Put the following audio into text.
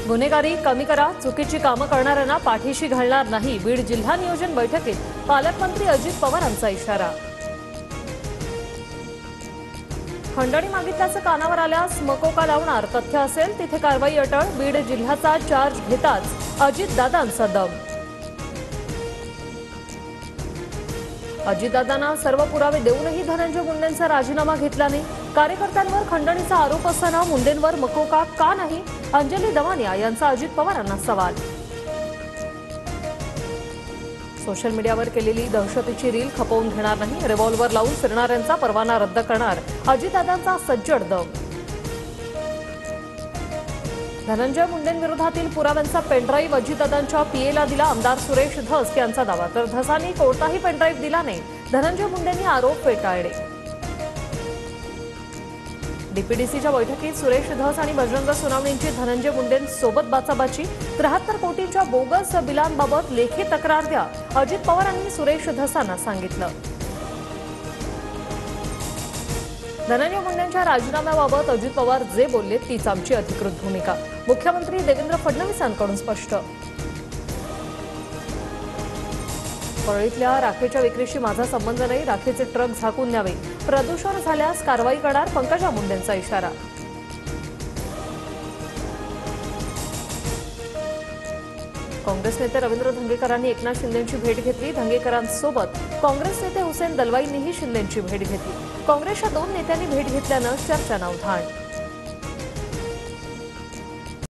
गुन्हेगारी कमी करा, चुकीची कामं करणाऱ्यांना पाठीशी घालणार नाही. बीड जिल्हा नियोजन बैठकीत पालकमंत्री अजित पवारांचा इशारा. खंडणी मागितल्याचं कानावर आल्यास मकोका लावणार, तथ्य असेल तिथे कारवाई अटळ. बीड जिल्ह्याचा चार्ज घेताच अजितदादांचा दम. अजितदादांना सर्व पुरावे देऊनही धनंजय मुंडेंचा राजीनामा घेतला नाही. कार्यकर्त्यांवर खंडणीचा आरोप असताना मुंडेंवर मकोका का नाही? अंजली दवानिया यांचा अजित पवारांना सवाल. सोशल मीडियावर केलेली दहशतीची रील खपवून घेणार नाही. रिव्हॉल्व्हर लावून फिरणाऱ्यांचा परवाना रद्द करणार, अजितदादांचा सज्जड दम. धनंजय मुंडेंविरोधातील पुराव्यांचा पेनड्राईव्ह अजितदादांच्या पीएला दिला. आमदार सुरेश धस यांचा दावा. तर धसांनी कोणताही पेनड्राईव्ह दिला नाही. धनंजय मुंडेंनी आरोप फेटाळले. डीपीडीसीच्या बैठकीत सुरेश धस आणि बजरंग सोनवणेंची धनंजय मुंडेंसोबत बाचाबाची. 73 कोटींच्या बोगस बिलांबाबत लेखी तक्रार द्या, अजित पवारांनी सुरेश धसांना सांगितलं. धनंजय मुंडेंच्या राजीनाम्याबाबत अजित पवार जे बोलले तीच आमची अधिकृत भूमिका. मुख्यमंत्री देवेंद्र फडणवीसांकडून स्पष्ट. परळीतल्या राखेच्या विक्रीशी माझा संबंध नाही. राखेचे ट्रक झाकून न्यावे. प्रदूषण झाल्यास कारवाई करणार, पंकजा मुंडेंचा इशारा. काँग्रेस नेते रवींद्र धंगेकरांनी एकनाथ शिंदेंची भेट घेतली. धंगेकरांसोबत काँग्रेस नेते हुसेन दलवाईंनीही शिंदेंची भेट घेतली. काँग्रेसच्या 2 नेत्यांनी भेट घेतल्यानं चर्चांना उधाण.